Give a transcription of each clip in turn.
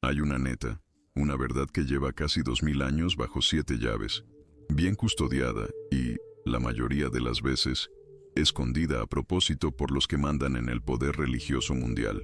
Hay una neta, una verdad que lleva casi 2000 años bajo 7 llaves, bien custodiada y, la mayoría de las veces, escondida a propósito por los que mandan en el poder religioso mundial.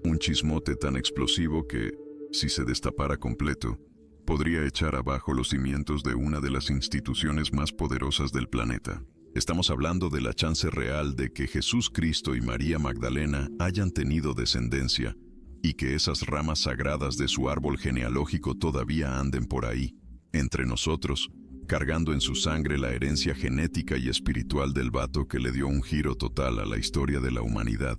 Un chismote tan explosivo que, si se destapara completo, podría echar abajo los cimientos de una de las instituciones más poderosas del planeta. Estamos hablando de la chance real de que Jesús Cristo y María Magdalena hayan tenido descendencia, y que esas ramas sagradas de su árbol genealógico todavía anden por ahí, entre nosotros, cargando en su sangre la herencia genética y espiritual del vato que le dio un giro total a la historia de la humanidad.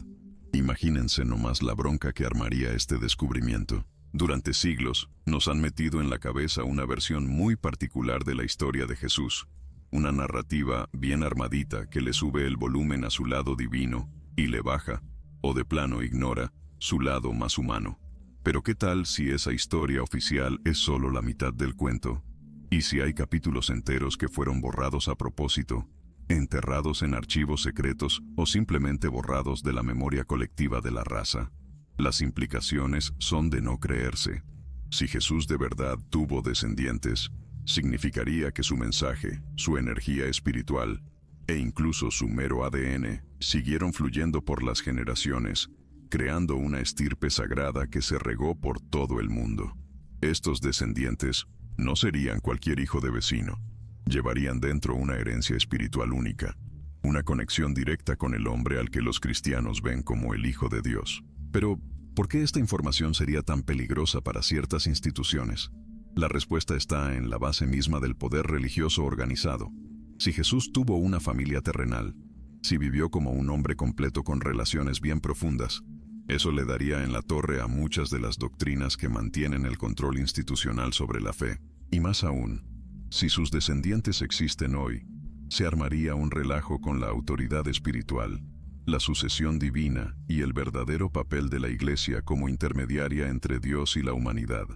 Imagínense nomás la bronca que armaría este descubrimiento. Durante siglos, nos han metido en la cabeza una versión muy particular de la historia de Jesús. Una narrativa bien armadita que le sube el volumen a su lado divino y le baja, o de plano ignora, su lado más humano. Pero ¿qué tal si esa historia oficial es solo la mitad del cuento? ¿Y si hay capítulos enteros que fueron borrados a propósito, enterrados en archivos secretos o simplemente borrados de la memoria colectiva de la raza? Las implicaciones son de no creerse. Si Jesús de verdad tuvo descendientes, significaría que su mensaje, su energía espiritual e incluso su mero ADN siguieron fluyendo por las generaciones, creando una estirpe sagrada que se regó por todo el mundo. Estos descendientes no serían cualquier hijo de vecino. Llevarían dentro una herencia espiritual única, una conexión directa con el hombre al que los cristianos ven como el Hijo de Dios. Pero, ¿por qué esta información sería tan peligrosa para ciertas instituciones? La respuesta está en la base misma del poder religioso organizado. Si Jesús tuvo una familia terrenal, si vivió como un hombre completo con relaciones bien profundas, eso le daría en la torre a muchas de las doctrinas que mantienen el control institucional sobre la fe. Y más aún, si sus descendientes existen hoy, se armaría un relajo con la autoridad espiritual, la sucesión divina y el verdadero papel de la Iglesia como intermediaria entre Dios y la humanidad.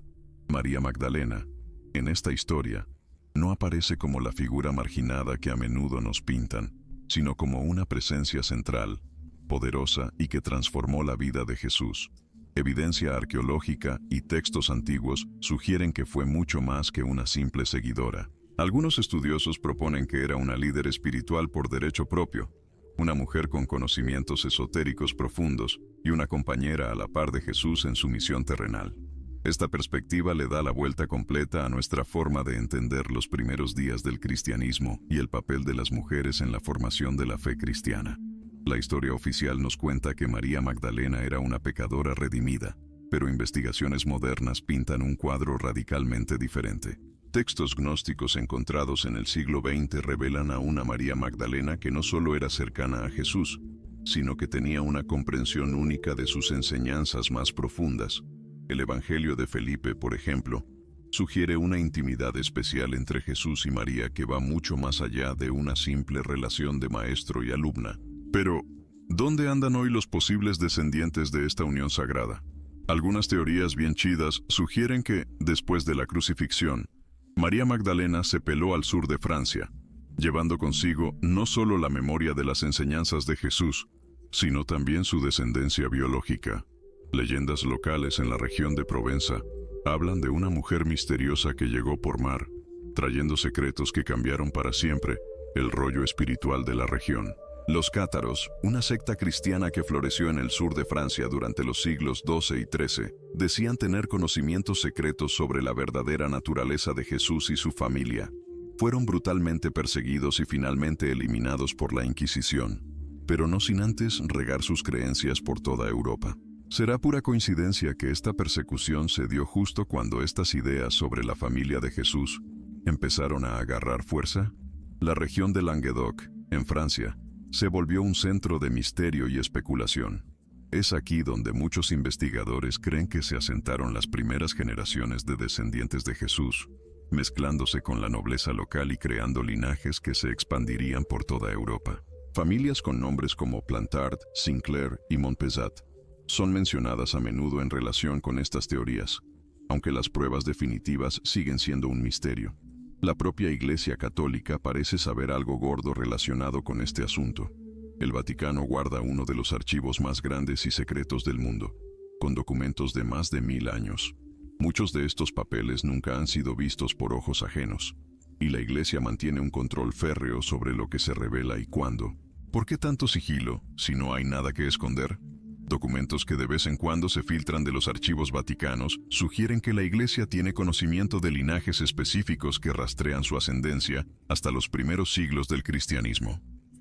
María Magdalena, en esta historia, no aparece como la figura marginada que a menudo nos pintan, sino como una presencia central, poderosa y que transformó la vida de Jesús. Evidencia arqueológica y textos antiguos sugieren que fue mucho más que una simple seguidora. Algunos estudiosos proponen que era una líder espiritual por derecho propio, una mujer con conocimientos esotéricos profundos y una compañera a la par de Jesús en su misión terrenal. Esta perspectiva le da la vuelta completa a nuestra forma de entender los primeros días del cristianismo y el papel de las mujeres en la formación de la fe cristiana. La historia oficial nos cuenta que María Magdalena era una pecadora redimida, pero investigaciones modernas pintan un cuadro radicalmente diferente. Textos gnósticos encontrados en el siglo XX revelan a una María Magdalena que no solo era cercana a Jesús, sino que tenía una comprensión única de sus enseñanzas más profundas. El Evangelio de Felipe, por ejemplo, sugiere una intimidad especial entre Jesús y María que va mucho más allá de una simple relación de maestro y alumna. Pero, ¿dónde andan hoy los posibles descendientes de esta unión sagrada? Algunas teorías bien chidas sugieren que, después de la crucifixión, María Magdalena se peló al sur de Francia, llevando consigo no solo la memoria de las enseñanzas de Jesús, sino también su descendencia biológica. Leyendas locales en la región de Provenza hablan de una mujer misteriosa que llegó por mar, trayendo secretos que cambiaron para siempre el rollo espiritual de la región. Los cátaros, una secta cristiana que floreció en el sur de Francia durante los siglos XII y XIII, decían tener conocimientos secretos sobre la verdadera naturaleza de Jesús y su familia. Fueron brutalmente perseguidos y finalmente eliminados por la Inquisición, pero no sin antes regar sus creencias por toda Europa. ¿Será pura coincidencia que esta persecución se dio justo cuando estas ideas sobre la familia de Jesús empezaron a agarrar fuerza? La región de Languedoc, en Francia, se volvió un centro de misterio y especulación. Es aquí donde muchos investigadores creen que se asentaron las primeras generaciones de descendientes de Jesús, mezclándose con la nobleza local y creando linajes que se expandirían por toda Europa. Familias con nombres como Plantard, Sinclair y Montpezat son mencionadas a menudo en relación con estas teorías, aunque las pruebas definitivas siguen siendo un misterio. La propia Iglesia Católica parece saber algo gordo relacionado con este asunto. El Vaticano guarda uno de los archivos más grandes y secretos del mundo, con documentos de más de 1000 años. Muchos de estos papeles nunca han sido vistos por ojos ajenos, y la Iglesia mantiene un control férreo sobre lo que se revela y cuándo. ¿Por qué tanto sigilo si no hay nada que esconder? Documentos que de vez en cuando se filtran de los archivos vaticanos sugieren que la Iglesia tiene conocimiento de linajes específicos que rastrean su ascendencia hasta los primeros siglos del cristianismo.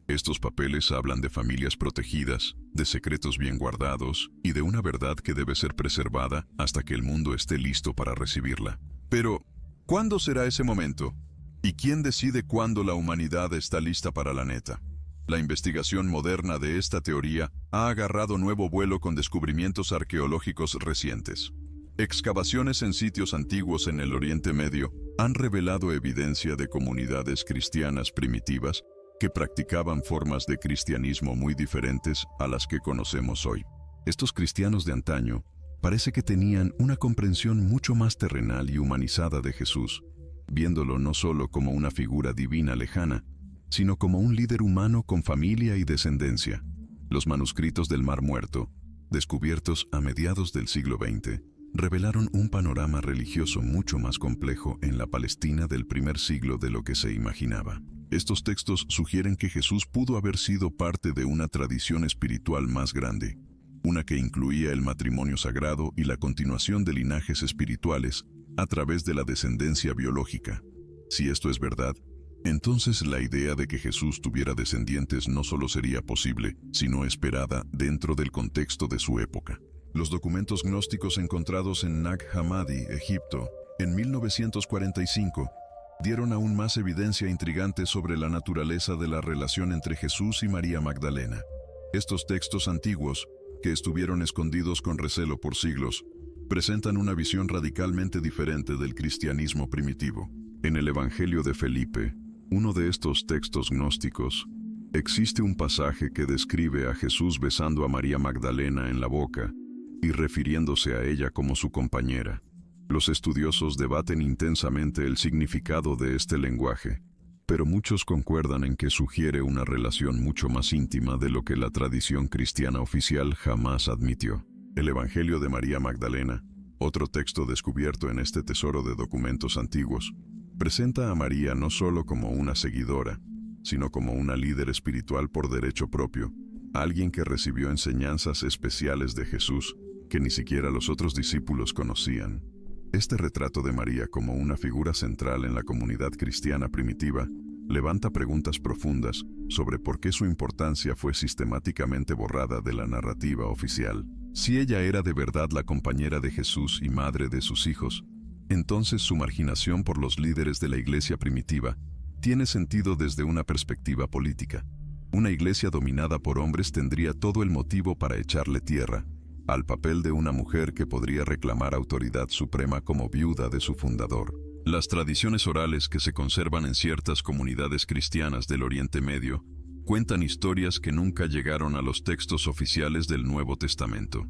Estos papeles hablan de familias protegidas, de secretos bien guardados y de una verdad que debe ser preservada hasta que el mundo esté listo para recibirla. Pero, ¿cuándo será ese momento? ¿Y quién decide cuándo la humanidad está lista para la neta? La investigación moderna de esta teoría ha agarrado nuevo vuelo con descubrimientos arqueológicos recientes. Excavaciones en sitios antiguos en el Oriente Medio han revelado evidencia de comunidades cristianas primitivas que practicaban formas de cristianismo muy diferentes a las que conocemos hoy. Estos cristianos de antaño parece que tenían una comprensión mucho más terrenal y humanizada de Jesús, viéndolo no solo como una figura divina lejana, sino como un líder humano con familia y descendencia. Los manuscritos del Mar Muerto, descubiertos a mediados del siglo XX, revelaron un panorama religioso mucho más complejo en la Palestina del primer siglo de lo que se imaginaba. Estos textos sugieren que Jesús pudo haber sido parte de una tradición espiritual más grande, una que incluía el matrimonio sagrado y la continuación de linajes espirituales a través de la descendencia biológica. Si esto es verdad, entonces la idea de que Jesús tuviera descendientes no solo sería posible, sino esperada dentro del contexto de su época. Los documentos gnósticos encontrados en Nag Hammadi, Egipto, en 1945, dieron aún más evidencia intrigante sobre la naturaleza de la relación entre Jesús y María Magdalena. Estos textos antiguos, que estuvieron escondidos con recelo por siglos, presentan una visión radicalmente diferente del cristianismo primitivo. En el Evangelio de Felipe, uno de estos textos gnósticos, existe un pasaje que describe a Jesús besando a María Magdalena en la boca y refiriéndose a ella como su compañera. Los estudiosos debaten intensamente el significado de este lenguaje, pero muchos concuerdan en que sugiere una relación mucho más íntima de lo que la tradición cristiana oficial jamás admitió. El Evangelio de María Magdalena, otro texto descubierto en este tesoro de documentos antiguos, presenta a María no solo como una seguidora, sino como una líder espiritual por derecho propio, alguien que recibió enseñanzas especiales de Jesús que ni siquiera los otros discípulos conocían. Este retrato de María como una figura central en la comunidad cristiana primitiva levanta preguntas profundas sobre por qué su importancia fue sistemáticamente borrada de la narrativa oficial. Si ella era de verdad la compañera de Jesús y madre de sus hijos, entonces su marginación por los líderes de la iglesia primitiva tiene sentido desde una perspectiva política. Una iglesia dominada por hombres tendría todo el motivo para echarle tierra al papel de una mujer que podría reclamar autoridad suprema como viuda de su fundador. Las tradiciones orales que se conservan en ciertas comunidades cristianas del Oriente Medio cuentan historias que nunca llegaron a los textos oficiales del Nuevo Testamento.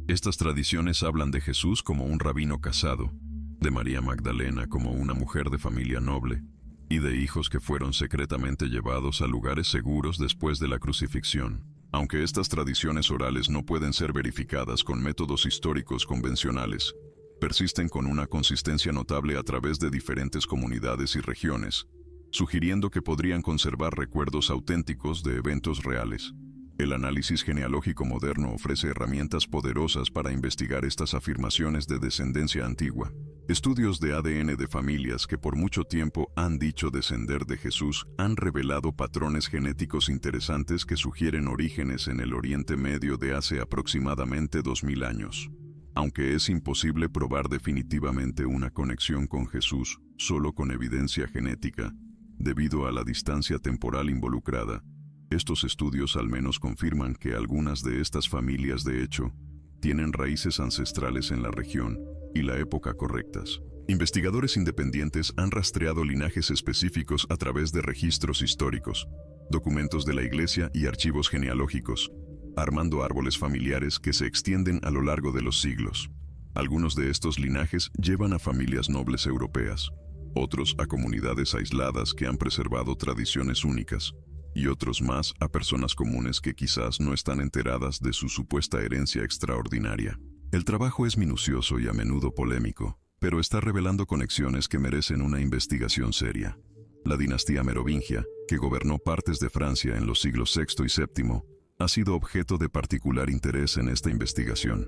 Estas tradiciones hablan de Jesús como un rabino casado, de María Magdalena como una mujer de familia noble, y de hijos que fueron secretamente llevados a lugares seguros después de la crucifixión. Aunque estas tradiciones orales no pueden ser verificadas con métodos históricos convencionales, persisten con una consistencia notable a través de diferentes comunidades y regiones, sugiriendo que podrían conservar recuerdos auténticos de eventos reales. El análisis genealógico moderno ofrece herramientas poderosas para investigar estas afirmaciones de descendencia antigua. Estudios de ADN de familias que por mucho tiempo han dicho descender de Jesús han revelado patrones genéticos interesantes que sugieren orígenes en el Oriente Medio de hace aproximadamente 2000 años. Aunque es imposible probar definitivamente una conexión con Jesús solo con evidencia genética, debido a la distancia temporal involucrada, estos estudios al menos confirman que algunas de estas familias de hecho tienen raíces ancestrales en la región y la época correctas. Investigadores independientes han rastreado linajes específicos a través de registros históricos, documentos de la Iglesia y archivos genealógicos, armando árboles familiares que se extienden a lo largo de los siglos. Algunos de estos linajes llevan a familias nobles europeas, otros a comunidades aisladas que han preservado tradiciones únicas, y otros más a personas comunes que quizás no están enteradas de su supuesta herencia extraordinaria. El trabajo es minucioso y a menudo polémico, pero está revelando conexiones que merecen una investigación seria. La dinastía merovingia, que gobernó partes de Francia en los siglos VI y VII, ha sido objeto de particular interés en esta investigación.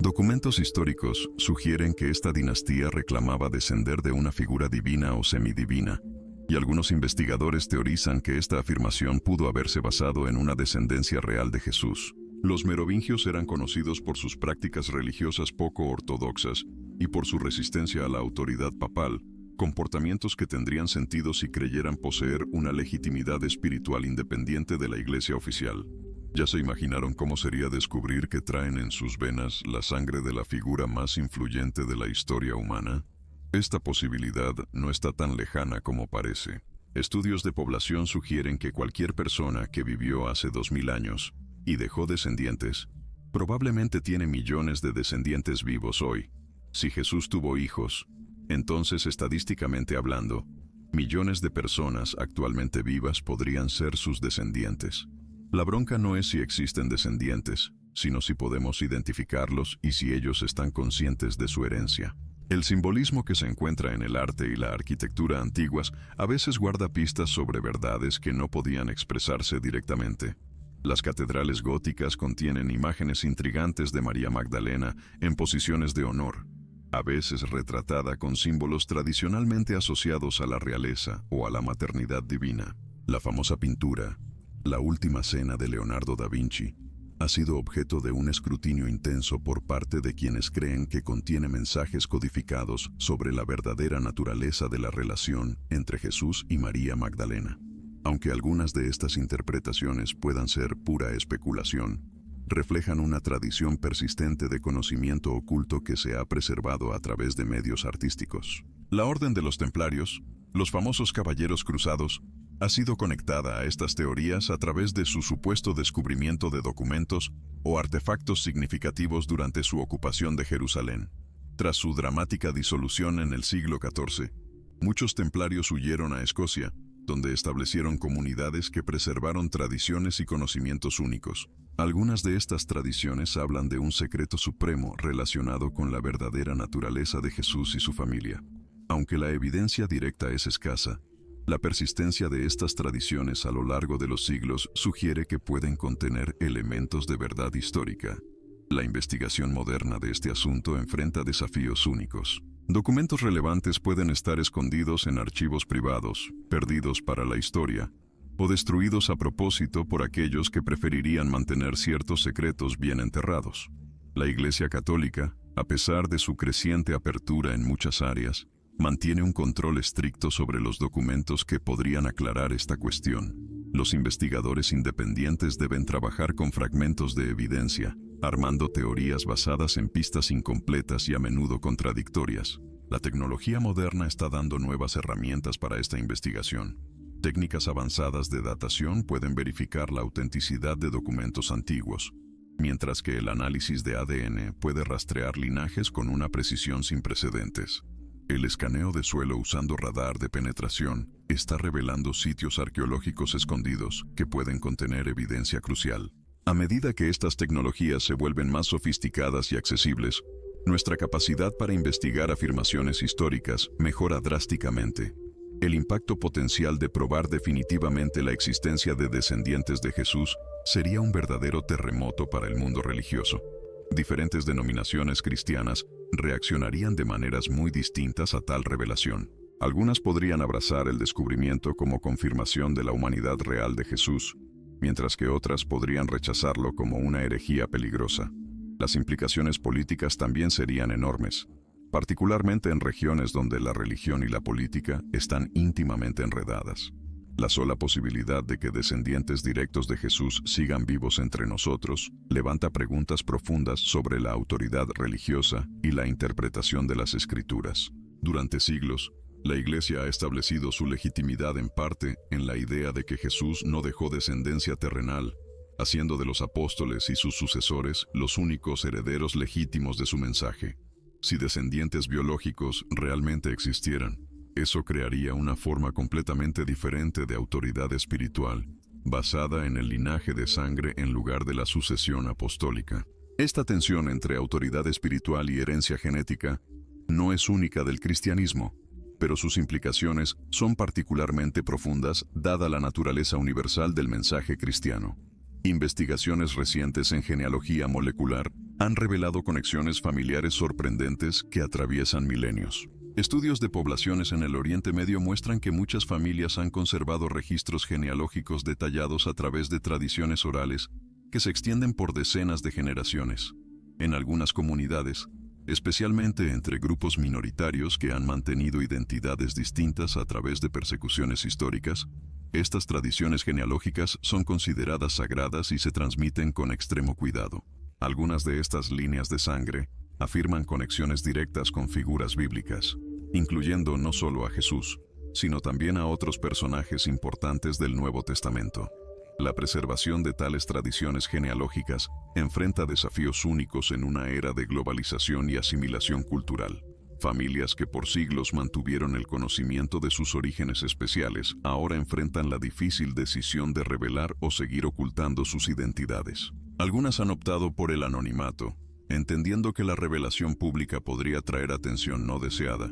Documentos históricos sugieren que esta dinastía reclamaba descender de una figura divina o semidivina, y algunos investigadores teorizan que esta afirmación pudo haberse basado en una descendencia real de Jesús. Los merovingios eran conocidos por sus prácticas religiosas poco ortodoxas y por su resistencia a la autoridad papal, comportamientos que tendrían sentido si creyeran poseer una legitimidad espiritual independiente de la iglesia oficial. ¿Ya se imaginaron cómo sería descubrir que traen en sus venas la sangre de la figura más influyente de la historia humana? Esta posibilidad no está tan lejana como parece. Estudios de población sugieren que cualquier persona que vivió hace 2000 años y dejó descendientes, probablemente tiene millones de descendientes vivos hoy. Si Jesús tuvo hijos, entonces estadísticamente hablando, millones de personas actualmente vivas podrían ser sus descendientes. La bronca no es si existen descendientes, sino si podemos identificarlos y si ellos están conscientes de su herencia. El simbolismo que se encuentra en el arte y la arquitectura antiguas a veces guarda pistas sobre verdades que no podían expresarse directamente. Las catedrales góticas contienen imágenes intrigantes de María Magdalena en posiciones de honor, a veces retratada con símbolos tradicionalmente asociados a la realeza o a la maternidad divina. La famosa pintura, La Última Cena de Leonardo da Vinci, ha sido objeto de un escrutinio intenso por parte de quienes creen que contiene mensajes codificados sobre la verdadera naturaleza de la relación entre Jesús y María Magdalena. Aunque algunas de estas interpretaciones puedan ser pura especulación, reflejan una tradición persistente de conocimiento oculto que se ha preservado a través de medios artísticos. La Orden de los Templarios, los famosos Caballeros Cruzados, ha sido conectada a estas teorías a través de su supuesto descubrimiento de documentos o artefactos significativos durante su ocupación de Jerusalén. Tras su dramática disolución en el siglo XIV, muchos templarios huyeron a Escocia, donde establecieron comunidades que preservaron tradiciones y conocimientos únicos. Algunas de estas tradiciones hablan de un secreto supremo relacionado con la verdadera naturaleza de Jesús y su familia. Aunque la evidencia directa es escasa, la persistencia de estas tradiciones a lo largo de los siglos sugiere que pueden contener elementos de verdad histórica. La investigación moderna de este asunto enfrenta desafíos únicos. Documentos relevantes pueden estar escondidos en archivos privados, perdidos para la historia, o destruidos a propósito por aquellos que preferirían mantener ciertos secretos bien enterrados. La Iglesia Católica, a pesar de su creciente apertura en muchas áreas, mantiene un control estricto sobre los documentos que podrían aclarar esta cuestión. Los investigadores independientes deben trabajar con fragmentos de evidencia, armando teorías basadas en pistas incompletas y a menudo contradictorias. La tecnología moderna está dando nuevas herramientas para esta investigación. Técnicas avanzadas de datación pueden verificar la autenticidad de documentos antiguos, mientras que el análisis de ADN puede rastrear linajes con una precisión sin precedentes. El escaneo de suelo usando radar de penetración está revelando sitios arqueológicos escondidos que pueden contener evidencia crucial. A medida que estas tecnologías se vuelven más sofisticadas y accesibles, nuestra capacidad para investigar afirmaciones históricas mejora drásticamente. El impacto potencial de probar definitivamente la existencia de descendientes de Jesús sería un verdadero terremoto para el mundo religioso. Diferentes denominaciones cristianas reaccionarían de maneras muy distintas a tal revelación. Algunas podrían abrazar el descubrimiento como confirmación de la humanidad real de Jesús, mientras que otras podrían rechazarlo como una herejía peligrosa. Las implicaciones políticas también serían enormes, particularmente en regiones donde la religión y la política están íntimamente enredadas. La sola posibilidad de que descendientes directos de Jesús sigan vivos entre nosotros levanta preguntas profundas sobre la autoridad religiosa y la interpretación de las Escrituras. Durante siglos, la Iglesia ha establecido su legitimidad en parte en la idea de que Jesús no dejó descendencia terrenal, haciendo de los apóstoles y sus sucesores los únicos herederos legítimos de su mensaje. Si descendientes biológicos realmente existieran, eso crearía una forma completamente diferente de autoridad espiritual, basada en el linaje de sangre en lugar de la sucesión apostólica. Esta tensión entre autoridad espiritual y herencia genética no es única del cristianismo, pero sus implicaciones son particularmente profundas dada la naturaleza universal del mensaje cristiano. Investigaciones recientes en genealogía molecular han revelado conexiones familiares sorprendentes que atraviesan milenios. Estudios de poblaciones en el Oriente Medio muestran que muchas familias han conservado registros genealógicos detallados a través de tradiciones orales que se extienden por decenas de generaciones. En algunas comunidades, especialmente entre grupos minoritarios que han mantenido identidades distintas a través de persecuciones históricas, estas tradiciones genealógicas son consideradas sagradas y se transmiten con extremo cuidado. Algunas de estas líneas de sangre afirman conexiones directas con figuras bíblicas, incluyendo no solo a Jesús, sino también a otros personajes importantes del Nuevo Testamento. La preservación de tales tradiciones genealógicas enfrenta desafíos únicos en una era de globalización y asimilación cultural. Familias que por siglos mantuvieron el conocimiento de sus orígenes especiales ahora enfrentan la difícil decisión de revelar o seguir ocultando sus identidades. Algunas han optado por el anonimato, entendiendo que la revelación pública podría traer atención no deseada,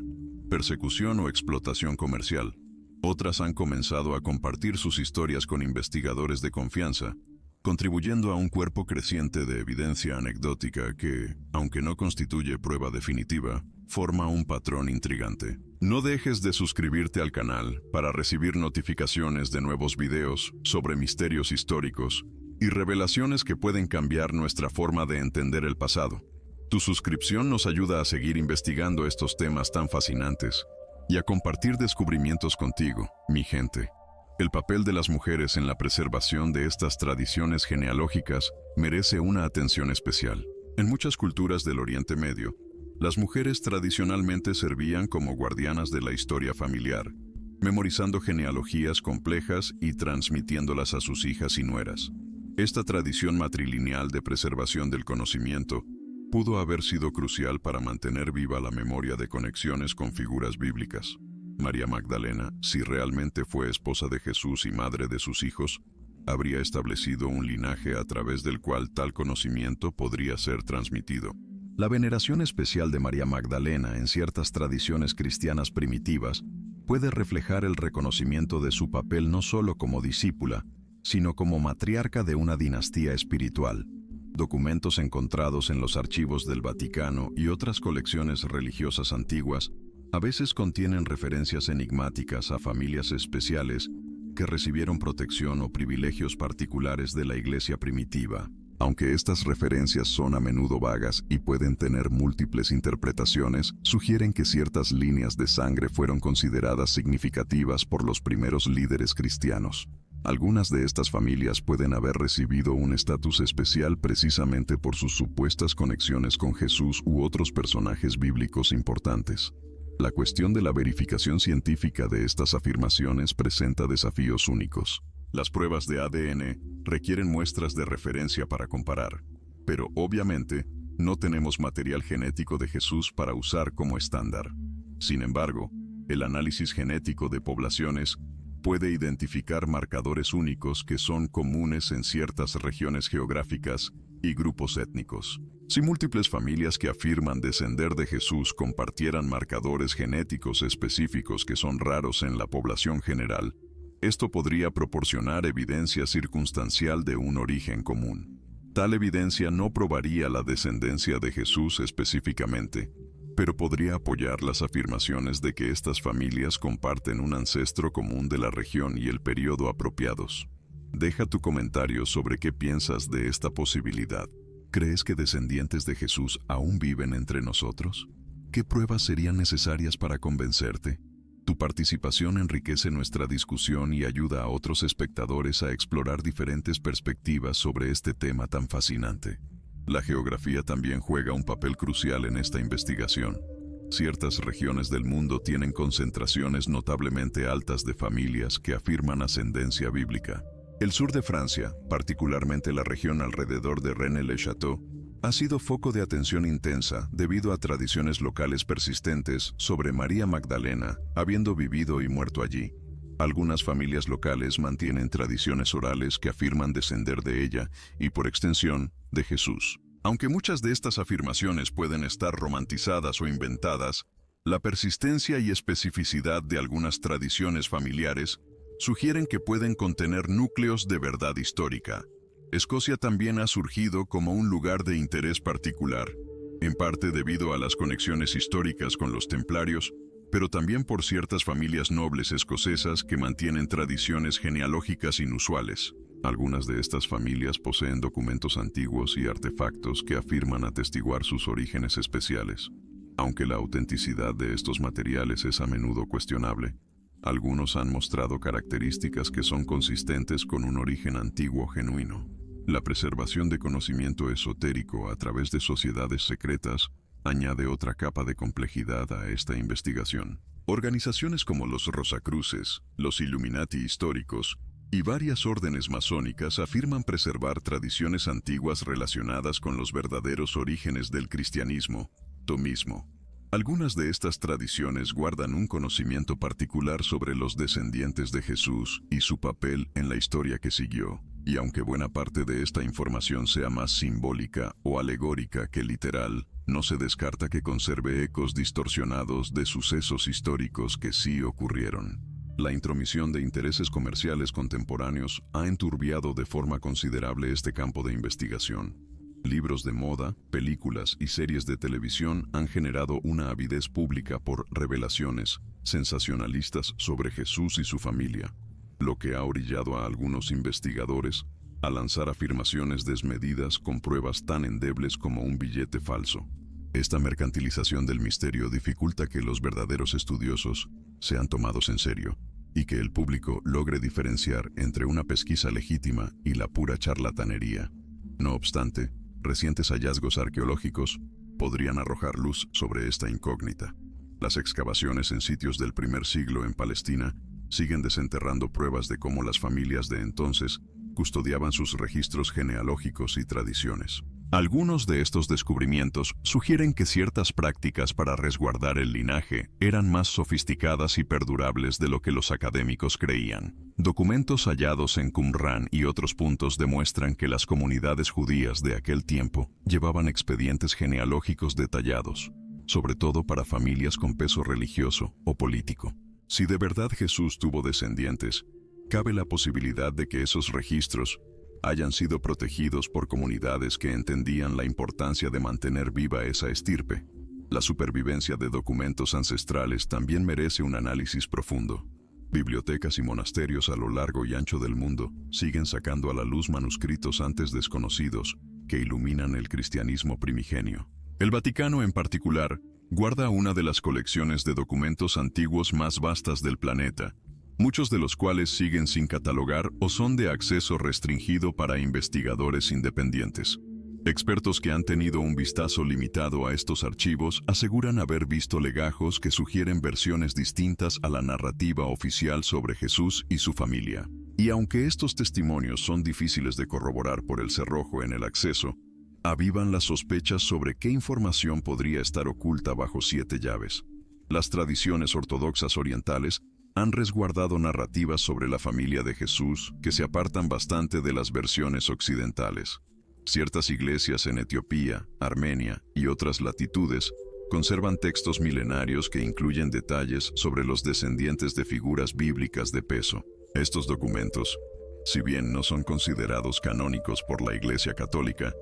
persecución o explotación comercial. Otras han comenzado a compartir sus historias con investigadores de confianza, contribuyendo a un cuerpo creciente de evidencia anecdótica que, aunque no constituye prueba definitiva, forma un patrón intrigante. No dejes de suscribirte al canal para recibir notificaciones de nuevos videos sobre misterios históricos y revelaciones que pueden cambiar nuestra forma de entender el pasado. Tu suscripción nos ayuda a seguir investigando estos temas tan fascinantes y a compartir descubrimientos contigo, mi gente. El papel de las mujeres en la preservación de estas tradiciones genealógicas merece una atención especial. En muchas culturas del Oriente Medio, las mujeres tradicionalmente servían como guardianas de la historia familiar, memorizando genealogías complejas y transmitiéndolas a sus hijas y nueras. Esta tradición matrilineal de preservación del conocimiento pudo haber sido crucial para mantener viva la memoria de conexiones con figuras bíblicas. María Magdalena, si realmente fue esposa de Jesús y madre de sus hijos, habría establecido un linaje a través del cual tal conocimiento podría ser transmitido. La veneración especial de María Magdalena en ciertas tradiciones cristianas primitivas puede reflejar el reconocimiento de su papel no solo como discípula, sino como matriarca de una dinastía espiritual. Documentos encontrados en los archivos del Vaticano y otras colecciones religiosas antiguas a veces contienen referencias enigmáticas a familias especiales que recibieron protección o privilegios particulares de la Iglesia primitiva. Aunque estas referencias son a menudo vagas y pueden tener múltiples interpretaciones, sugieren que ciertas líneas de sangre fueron consideradas significativas por los primeros líderes cristianos. Algunas de estas familias pueden haber recibido un estatus especial precisamente por sus supuestas conexiones con Jesús u otros personajes bíblicos importantes. La cuestión de la verificación científica de estas afirmaciones presenta desafíos únicos. Las pruebas de ADN requieren muestras de referencia para comparar, pero obviamente no tenemos material genético de Jesús para usar como estándar. Sin embargo, el análisis genético de poblaciones puede identificar marcadores únicos que son comunes en ciertas regiones geográficas y grupos étnicos. Si múltiples familias que afirman descender de Jesús compartieran marcadores genéticos específicos que son raros en la población general, esto podría proporcionar evidencia circunstancial de un origen común. Tal evidencia no probaría la descendencia de Jesús específicamente, pero podría apoyar las afirmaciones de que estas familias comparten un ancestro común de la región y el periodo apropiados. Deja tu comentario sobre qué piensas de esta posibilidad. ¿Crees que descendientes de Jesús aún viven entre nosotros? ¿Qué pruebas serían necesarias para convencerte? Tu participación enriquece nuestra discusión y ayuda a otros espectadores a explorar diferentes perspectivas sobre este tema tan fascinante. La geografía también juega un papel crucial en esta investigación. Ciertas regiones del mundo tienen concentraciones notablemente altas de familias que afirman ascendencia bíblica. El sur de Francia, particularmente la región alrededor de Rennes-le-Château, ha sido foco de atención intensa debido a tradiciones locales persistentes sobre María Magdalena, habiendo vivido y muerto allí. Algunas familias locales mantienen tradiciones orales que afirman descender de ella y, por extensión, de Jesús. Aunque muchas de estas afirmaciones pueden estar romantizadas o inventadas, la persistencia y especificidad de algunas tradiciones familiares sugieren que pueden contener núcleos de verdad histórica. Escocia también ha surgido como un lugar de interés particular, en parte debido a las conexiones históricas con los templarios, pero también por ciertas familias nobles escocesas que mantienen tradiciones genealógicas inusuales. Algunas de estas familias poseen documentos antiguos y artefactos que afirman atestiguar sus orígenes especiales. Aunque la autenticidad de estos materiales es a menudo cuestionable, algunos han mostrado características que son consistentes con un origen antiguo genuino. La preservación de conocimiento esotérico a través de sociedades secretas añade otra capa de complejidad a esta investigación. Organizaciones como los Rosacruces, los Illuminati históricos y varias órdenes masónicas afirman preservar tradiciones antiguas relacionadas con los verdaderos orígenes del cristianismo, tomismo. Algunas de estas tradiciones guardan un conocimiento particular sobre los descendientes de Jesús y su papel en la historia que siguió, y aunque buena parte de esta información sea más simbólica o alegórica que literal, no se descarta que conserve ecos distorsionados de sucesos históricos que sí ocurrieron. La intromisión de intereses comerciales contemporáneos ha enturbiado de forma considerable este campo de investigación. Libros de moda, películas y series de televisión han generado una avidez pública por revelaciones sensacionalistas sobre Jesús y su familia, lo que ha orillado a algunos investigadores a lanzar afirmaciones desmedidas con pruebas tan endebles como un billete falso. Esta mercantilización del misterio dificulta que los verdaderos estudiosos sean tomados en serio y que el público logre diferenciar entre una pesquisa legítima y la pura charlatanería. No obstante, recientes hallazgos arqueológicos podrían arrojar luz sobre esta incógnita. Las excavaciones en sitios del primer siglo en Palestina siguen desenterrando pruebas de cómo las familias de entonces custodiaban sus registros genealógicos y tradiciones. Algunos de estos descubrimientos sugieren que ciertas prácticas para resguardar el linaje eran más sofisticadas y perdurables de lo que los académicos creían. Documentos hallados en Qumrán y otros puntos demuestran que las comunidades judías de aquel tiempo llevaban expedientes genealógicos detallados, sobre todo para familias con peso religioso o político. Si de verdad Jesús tuvo descendientes, cabe la posibilidad de que esos registros hayan sido protegidos por comunidades que entendían la importancia de mantener viva esa estirpe. La supervivencia de documentos ancestrales también merece un análisis profundo. Bibliotecas y monasterios a lo largo y ancho del mundo siguen sacando a la luz manuscritos antes desconocidos que iluminan el cristianismo primigenio. El Vaticano, en particular, guarda una de las colecciones de documentos antiguos más vastas del planeta, muchos de los cuales siguen sin catalogar o son de acceso restringido para investigadores independientes. Expertos que han tenido un vistazo limitado a estos archivos aseguran haber visto legajos que sugieren versiones distintas a la narrativa oficial sobre Jesús y su familia. Y aunque estos testimonios son difíciles de corroborar por el cerrojo en el acceso, avivan las sospechas sobre qué información podría estar oculta bajo 7 llaves. Las tradiciones ortodoxas orientales han resguardado narrativas sobre la familia de Jesús que se apartan bastante de las versiones occidentales. Ciertas iglesias en Etiopía, Armenia y otras latitudes conservan textos milenarios que incluyen detalles sobre los descendientes de figuras bíblicas de peso. Estos documentos, si bien no son considerados canónicos por la Iglesia Católica,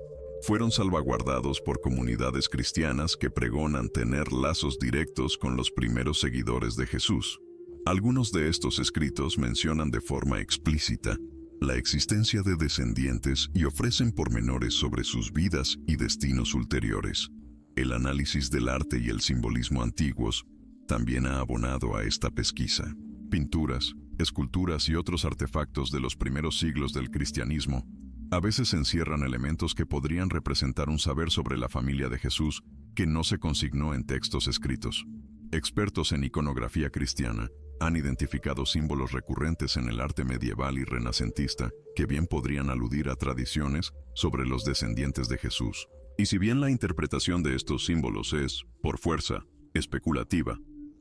fueron salvaguardados por comunidades cristianas que pregonan tener lazos directos con los primeros seguidores de Jesús. Algunos de estos escritos mencionan de forma explícita la existencia de descendientes y ofrecen pormenores sobre sus vidas y destinos ulteriores. El análisis del arte y el simbolismo antiguos también ha abonado a esta pesquisa. Pinturas, esculturas y otros artefactos de los primeros siglos del cristianismo a veces encierran elementos que podrían representar un saber sobre la familia de Jesús que no se consignó en textos escritos. Expertos en iconografía cristiana han identificado símbolos recurrentes en el arte medieval y renacentista que bien podrían aludir a tradiciones sobre los descendientes de Jesús. Y si bien la interpretación de estos símbolos es, por fuerza, especulativa,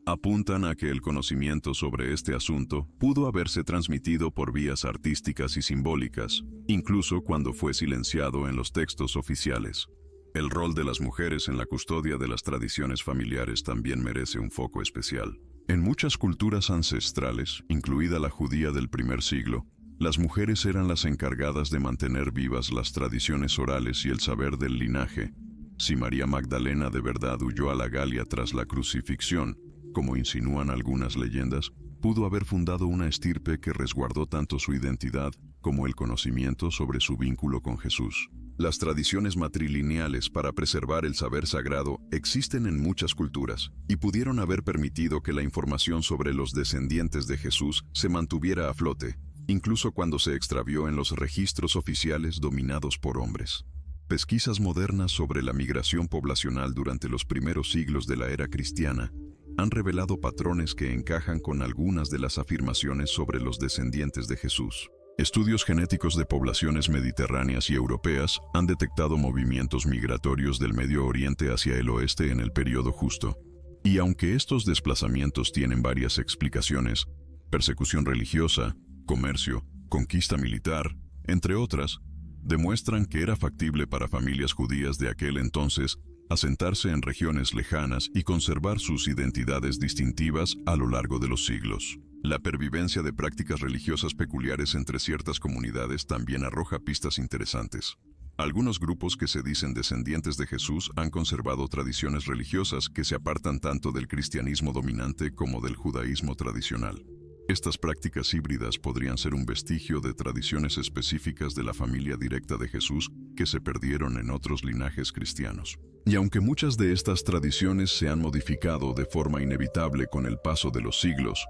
apuntan a que el conocimiento sobre este asunto pudo haberse transmitido por vías artísticas y simbólicas, incluso cuando fue silenciado en los textos oficiales. El rol de las mujeres en la custodia de las tradiciones familiares también merece un foco especial. En muchas culturas ancestrales, incluida la judía del primer siglo, las mujeres eran las encargadas de mantener vivas las tradiciones orales y el saber del linaje. Si María Magdalena de verdad huyó a la Galia tras la crucifixión, como insinúan algunas leyendas, pudo haber fundado una estirpe que resguardó tanto su identidad como el conocimiento sobre su vínculo con Jesús. Las tradiciones matrilineales para preservar el saber sagrado existen en muchas culturas y pudieron haber permitido que la información sobre los descendientes de Jesús se mantuviera a flote, incluso cuando se extravió en los registros oficiales dominados por hombres. Pesquisas modernas sobre la migración poblacional durante los primeros siglos de la era cristiana han revelado patrones que encajan con algunas de las afirmaciones sobre los descendientes de Jesús. Estudios genéticos de poblaciones mediterráneas y europeas han detectado movimientos migratorios del Medio Oriente hacia el oeste en el período justo. Y aunque estos desplazamientos tienen varias explicaciones, persecución religiosa, comercio, conquista militar, entre otras, demuestran que era factible para familias judías de aquel entonces asentarse en regiones lejanas y conservar sus identidades distintivas a lo largo de los siglos. La pervivencia de prácticas religiosas peculiares entre ciertas comunidades también arroja pistas interesantes. Algunos grupos que se dicen descendientes de Jesús han conservado tradiciones religiosas que se apartan tanto del cristianismo dominante como del judaísmo tradicional. Estas prácticas híbridas podrían ser un vestigio de tradiciones específicas de la familia directa de Jesús que se perdieron en otros linajes cristianos. Y aunque muchas de estas tradiciones se han modificado de forma inevitable con el paso de los siglos,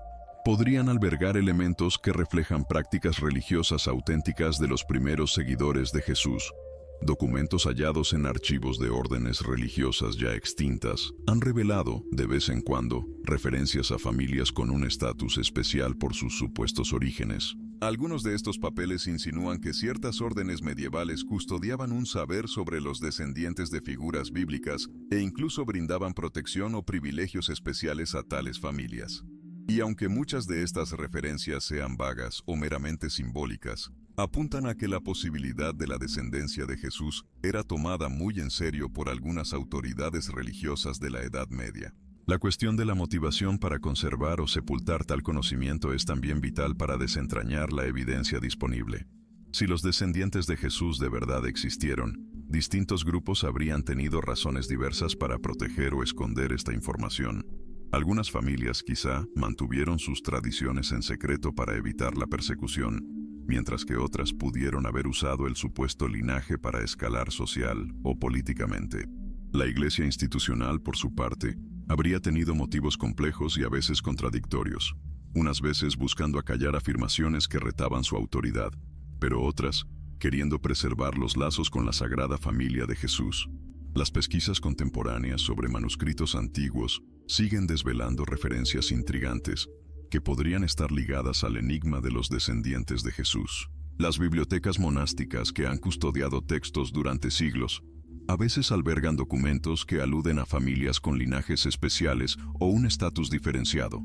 podrían albergar elementos que reflejan prácticas religiosas auténticas de los primeros seguidores de Jesús. Documentos hallados en archivos de órdenes religiosas ya extintas han revelado, de vez en cuando, referencias a familias con un estatus especial por sus supuestos orígenes. Algunos de estos papeles insinúan que ciertas órdenes medievales custodiaban un saber sobre los descendientes de figuras bíblicas e incluso brindaban protección o privilegios especiales a tales familias. Y aunque muchas de estas referencias sean vagas o meramente simbólicas, apuntan a que la posibilidad de la descendencia de Jesús era tomada muy en serio por algunas autoridades religiosas de la Edad Media. La cuestión de la motivación para conservar o sepultar tal conocimiento es también vital para desentrañar la evidencia disponible. Si los descendientes de Jesús de verdad existieron, distintos grupos habrían tenido razones diversas para proteger o esconder esta información. Algunas familias quizá mantuvieron sus tradiciones en secreto para evitar la persecución, mientras que otras pudieron haber usado el supuesto linaje para escalar social o políticamente. La Iglesia institucional, por su parte, habría tenido motivos complejos y a veces contradictorios, unas veces buscando acallar afirmaciones que retaban su autoridad, pero otras queriendo preservar los lazos con la Sagrada Familia de Jesús. Las pesquisas contemporáneas sobre manuscritos antiguos siguen desvelando referencias intrigantes que podrían estar ligadas al enigma de los descendientes de Jesús. Las bibliotecas monásticas que han custodiado textos durante siglos a veces albergan documentos que aluden a familias con linajes especiales o un estatus diferenciado.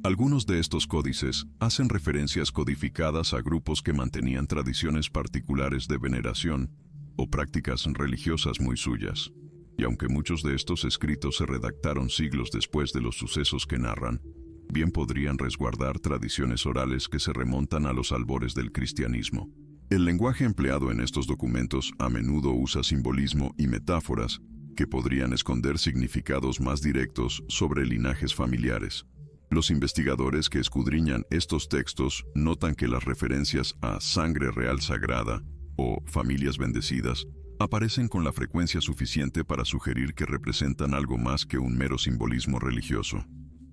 Algunos de estos códices hacen referencias codificadas a grupos que mantenían tradiciones particulares de veneración o prácticas religiosas muy suyas. Y aunque muchos de estos escritos se redactaron siglos después de los sucesos que narran, bien podrían resguardar tradiciones orales que se remontan a los albores del cristianismo. El lenguaje empleado en estos documentos a menudo usa simbolismo y metáforas que podrían esconder significados más directos sobre linajes familiares. Los investigadores que escudriñan estos textos notan que las referencias a sangre real sagrada o familias bendecidas aparecen con la frecuencia suficiente para sugerir que representan algo más que un mero simbolismo religioso.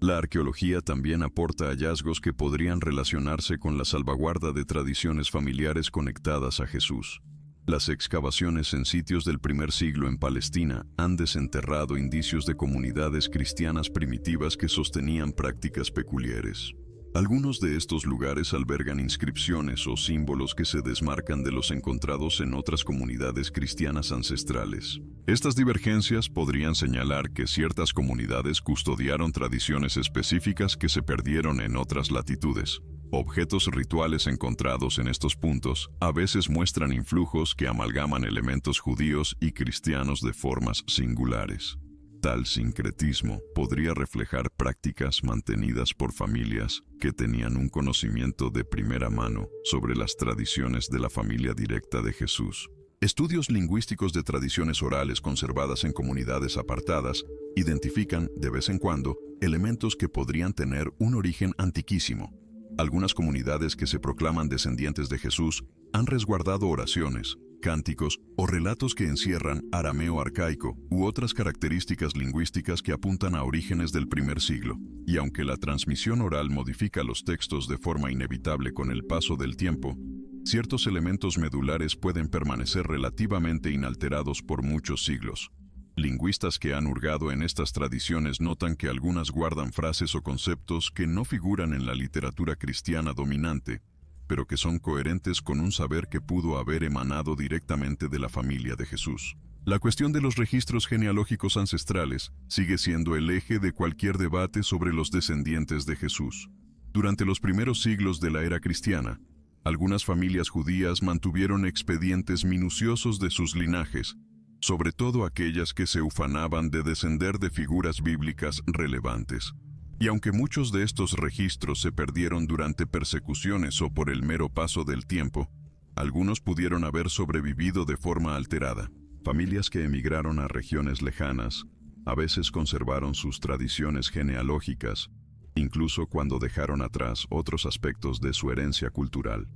La arqueología también aporta hallazgos que podrían relacionarse con la salvaguarda de tradiciones familiares conectadas a Jesús. Las excavaciones en sitios del primer siglo en Palestina han desenterrado indicios de comunidades cristianas primitivas que sostenían prácticas peculiares. Algunos de estos lugares albergan inscripciones o símbolos que se desmarcan de los encontrados en otras comunidades cristianas ancestrales. Estas divergencias podrían señalar que ciertas comunidades custodiaron tradiciones específicas que se perdieron en otras latitudes. Objetos rituales encontrados en estos puntos a veces muestran influjos que amalgaman elementos judíos y cristianos de formas singulares. Tal sincretismo podría reflejar prácticas mantenidas por familias que tenían un conocimiento de primera mano sobre las tradiciones de la familia directa de Jesús. Estudios lingüísticos de tradiciones orales conservadas en comunidades apartadas identifican, de vez en cuando, elementos que podrían tener un origen antiquísimo. Algunas comunidades que se proclaman descendientes de Jesús han resguardado oraciones, cánticos o relatos que encierran arameo arcaico u otras características lingüísticas que apuntan a orígenes del primer siglo. Y aunque la transmisión oral modifica los textos de forma inevitable con el paso del tiempo, ciertos elementos medulares pueden permanecer relativamente inalterados por muchos siglos. Lingüistas que han hurgado en estas tradiciones notan que algunas guardan frases o conceptos que no figuran en la literatura cristiana dominante, pero que son coherentes con un saber que pudo haber emanado directamente de la familia de Jesús. La cuestión de los registros genealógicos ancestrales sigue siendo el eje de cualquier debate sobre los descendientes de Jesús. Durante los primeros siglos de la era cristiana, algunas familias judías mantuvieron expedientes minuciosos de sus linajes, sobre todo aquellas que se ufanaban de descender de figuras bíblicas relevantes. Y aunque muchos de estos registros se perdieron durante persecuciones o por el mero paso del tiempo, algunos pudieron haber sobrevivido de forma alterada. Familias que emigraron a regiones lejanas a veces conservaron sus tradiciones genealógicas, incluso cuando dejaron atrás otros aspectos de su herencia cultural.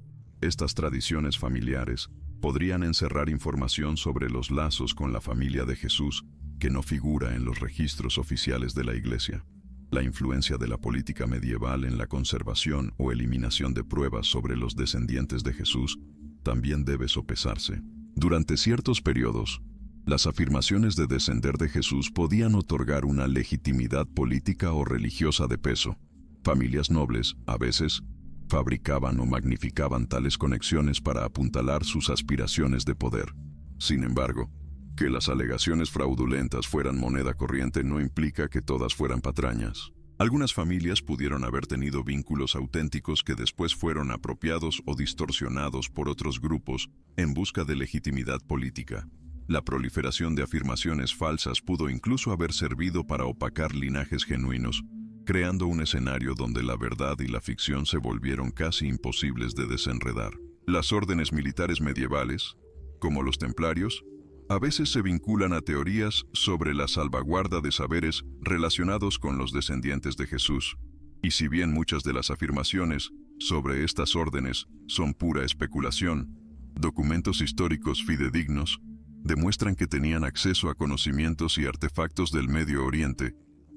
Estas tradiciones familiares podrían encerrar información sobre los lazos con la familia de Jesús que no figura en los registros oficiales de la Iglesia. La influencia de la política medieval en la conservación o eliminación de pruebas sobre los descendientes de Jesús también debe sopesarse. Durante ciertos periodos, las afirmaciones de descender de Jesús podían otorgar una legitimidad política o religiosa de peso. Familias nobles, a veces, fabricaban o magnificaban tales conexiones para apuntalar sus aspiraciones de poder. Sin embargo, que las alegaciones fraudulentas fueran moneda corriente no implica que todas fueran patrañas. Algunas familias pudieron haber tenido vínculos auténticos que después fueron apropiados o distorsionados por otros grupos en busca de legitimidad política. La proliferación de afirmaciones falsas pudo incluso haber servido para opacar linajes genuinos, creando un escenario donde la verdad y la ficción se volvieron casi imposibles de desenredar. Las órdenes militares medievales, como los templarios, a veces se vinculan a teorías sobre la salvaguarda de saberes relacionados con los descendientes de Jesús. Y si bien muchas de las afirmaciones sobre estas órdenes son pura especulación, documentos históricos fidedignos demuestran que tenían acceso a conocimientos y artefactos del Medio Oriente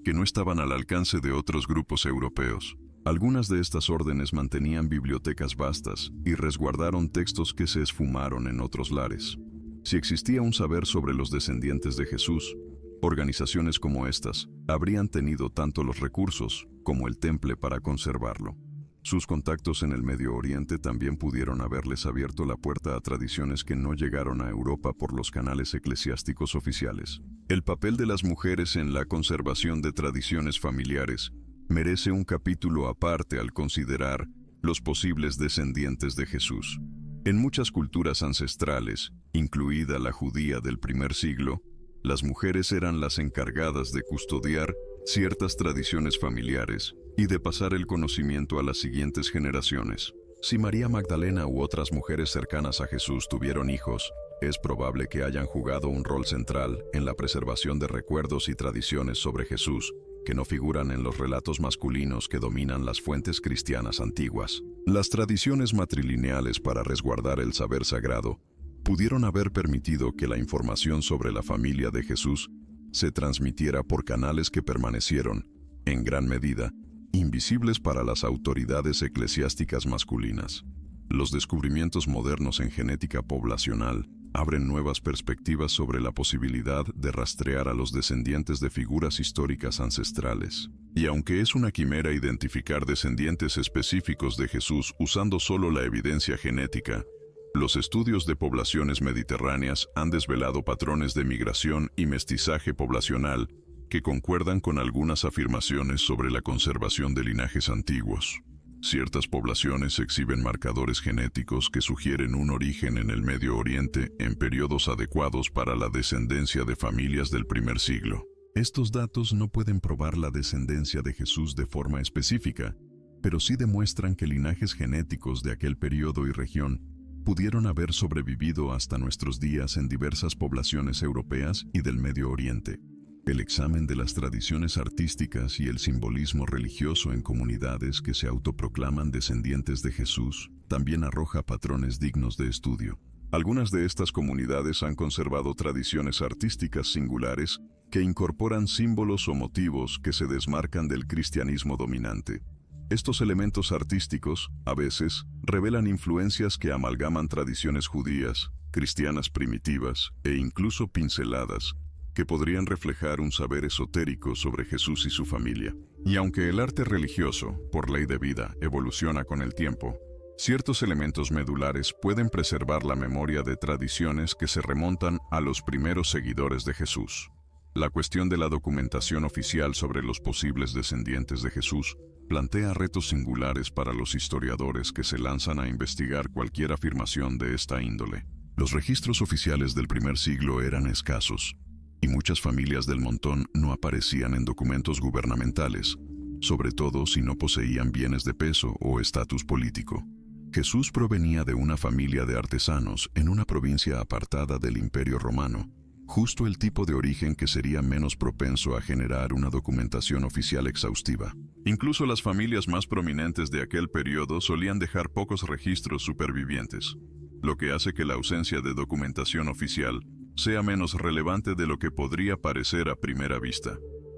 que no estaban al alcance de otros grupos europeos. Algunas de estas órdenes mantenían bibliotecas vastas y resguardaron textos que se esfumaron en otros lares. Si existía un saber sobre los descendientes de Jesús, organizaciones como estas habrían tenido tanto los recursos como el temple para conservarlo. Sus contactos en el Medio Oriente también pudieron haberles abierto la puerta a tradiciones que no llegaron a Europa por los canales eclesiásticos oficiales. El papel de las mujeres en la conservación de tradiciones familiares merece un capítulo aparte al considerar los posibles descendientes de Jesús. En muchas culturas ancestrales, incluida la judía del primer siglo, las mujeres eran las encargadas de custodiar ciertas tradiciones familiares y de pasar el conocimiento a las siguientes generaciones. Si María Magdalena u otras mujeres cercanas a Jesús tuvieron hijos, es probable que hayan jugado un rol central en la preservación de recuerdos y tradiciones sobre Jesús, que no figuran en los relatos masculinos que dominan las fuentes cristianas antiguas. Las tradiciones matrilineales para resguardar el saber sagrado pudieron haber permitido que la información sobre la familia de Jesús se transmitiera por canales que permanecieron, en gran medida, invisibles para las autoridades eclesiásticas masculinas. Los descubrimientos modernos en genética poblacional abren nuevas perspectivas sobre la posibilidad de rastrear a los descendientes de figuras históricas ancestrales. Y aunque es una quimera identificar descendientes específicos de Jesús usando solo la evidencia genética, los estudios de poblaciones mediterráneas han desvelado patrones de migración y mestizaje poblacional que concuerdan con algunas afirmaciones sobre la conservación de linajes antiguos. Ciertas poblaciones exhiben marcadores genéticos que sugieren un origen en el Medio Oriente en periodos adecuados para la descendencia de familias del primer siglo. Estos datos no pueden probar la descendencia de Jesús de forma específica, pero sí demuestran que linajes genéticos de aquel periodo y región pudieron haber sobrevivido hasta nuestros días en diversas poblaciones europeas y del Medio Oriente. El examen de las tradiciones artísticas y el simbolismo religioso en comunidades que se autoproclaman descendientes de Jesús también arroja patrones dignos de estudio. Algunas de estas comunidades han conservado tradiciones artísticas singulares que incorporan símbolos o motivos que se desmarcan del cristianismo dominante. Estos elementos artísticos, a veces, revelan influencias que amalgaman tradiciones judías, cristianas primitivas e incluso pinceladas, que podrían reflejar un saber esotérico sobre Jesús y su familia. Y aunque el arte religioso, por ley de vida, evoluciona con el tiempo, ciertos elementos medulares pueden preservar la memoria de tradiciones que se remontan a los primeros seguidores de Jesús. La cuestión de la documentación oficial sobre los posibles descendientes de Jesús plantea retos singulares para los historiadores que se lanzan a investigar cualquier afirmación de esta índole. Los registros oficiales del primer siglo eran escasos, y muchas familias del montón no aparecían en documentos gubernamentales, sobre todo si no poseían bienes de peso o estatus político. Jesús provenía de una familia de artesanos en una provincia apartada del Imperio Romano, justo el tipo de origen que sería menos propenso a generar una documentación oficial exhaustiva. Incluso las familias más prominentes de aquel periodo solían dejar pocos registros supervivientes, lo que hace que la ausencia de documentación oficial sea menos relevante de lo que podría parecer a primera vista.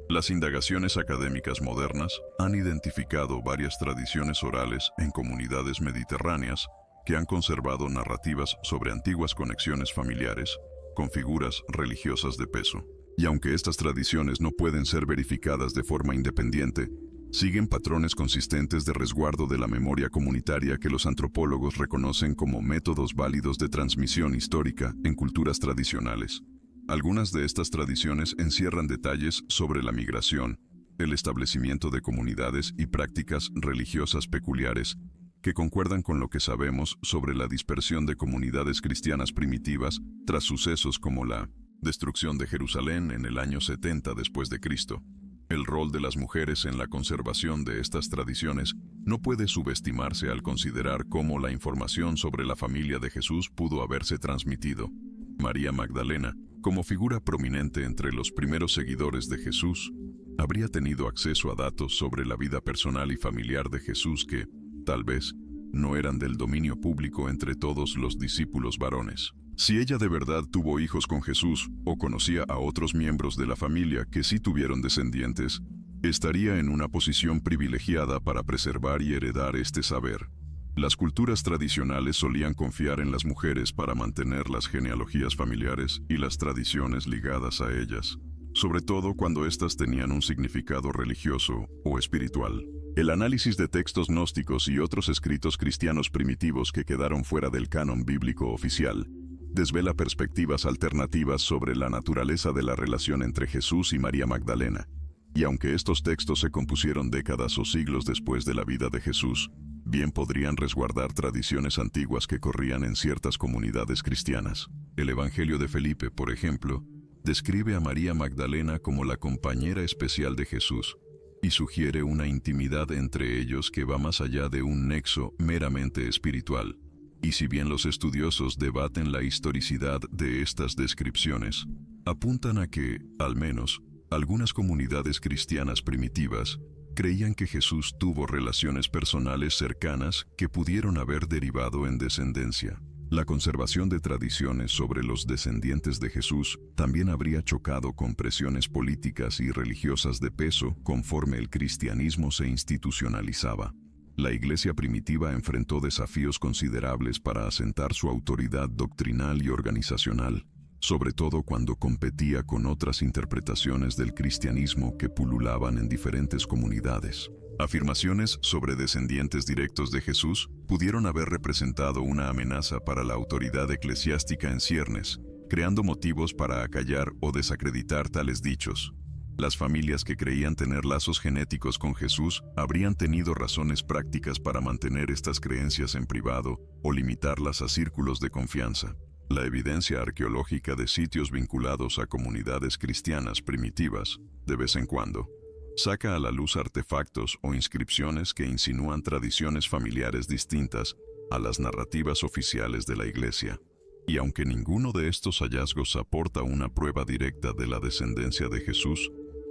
Las indagaciones académicas modernas han identificado varias tradiciones orales en comunidades mediterráneas que han conservado narrativas sobre antiguas conexiones familiares con figuras religiosas de peso. Y aunque estas tradiciones no pueden ser verificadas de forma independiente, siguen patrones consistentes de resguardo de la memoria comunitaria que los antropólogos reconocen como métodos válidos de transmisión histórica en culturas tradicionales. Algunas de estas tradiciones encierran detalles sobre la migración, el establecimiento de comunidades y prácticas religiosas peculiares que concuerdan con lo que sabemos sobre la dispersión de comunidades cristianas primitivas tras sucesos como la destrucción de Jerusalén en el año 70 después de Cristo. El rol de las mujeres en la conservación de estas tradiciones no puede subestimarse al considerar cómo la información sobre la familia de Jesús pudo haberse transmitido. María Magdalena, como figura prominente entre los primeros seguidores de Jesús, habría tenido acceso a datos sobre la vida personal y familiar de Jesús que, tal vez, no eran del dominio público entre todos los discípulos varones. Si ella de verdad tuvo hijos con Jesús o conocía a otros miembros de la familia que sí tuvieron descendientes, estaría en una posición privilegiada para preservar y heredar este saber. Las culturas tradicionales solían confiar en las mujeres para mantener las genealogías familiares y las tradiciones ligadas a ellas, sobre todo cuando éstas tenían un significado religioso o espiritual. El análisis de textos gnósticos y otros escritos cristianos primitivos que quedaron fuera del canon bíblico oficial desvela perspectivas alternativas sobre la naturaleza de la relación entre Jesús y María Magdalena. Y aunque estos textos se compusieron décadas o siglos después de la vida de Jesús, bien podrían resguardar tradiciones antiguas que corrían en ciertas comunidades cristianas. El Evangelio de Felipe, por ejemplo, describe a María Magdalena como la compañera especial de Jesús y sugiere una intimidad entre ellos que va más allá de un nexo meramente espiritual. Y si bien los estudiosos debaten la historicidad de estas descripciones, apuntan a que, al menos, algunas comunidades cristianas primitivas creían que Jesús tuvo relaciones personales cercanas que pudieron haber derivado en descendencia. La conservación de tradiciones sobre los descendientes de Jesús también habría chocado con presiones políticas y religiosas de peso conforme el cristianismo se institucionalizaba. La Iglesia primitiva enfrentó desafíos considerables para asentar su autoridad doctrinal y organizacional, sobre todo cuando competía con otras interpretaciones del cristianismo que pululaban en diferentes comunidades. Afirmaciones sobre descendientes directos de Jesús pudieron haber representado una amenaza para la autoridad eclesiástica en ciernes, creando motivos para acallar o desacreditar tales dichos. Las familias que creían tener lazos genéticos con Jesús habrían tenido razones prácticas para mantener estas creencias en privado o limitarlas a círculos de confianza. La evidencia arqueológica de sitios vinculados a comunidades cristianas primitivas, de vez en cuando, saca a la luz artefactos o inscripciones que insinúan tradiciones familiares distintas a las narrativas oficiales de la Iglesia. Y aunque ninguno de estos hallazgos aporta una prueba directa de la descendencia de Jesús,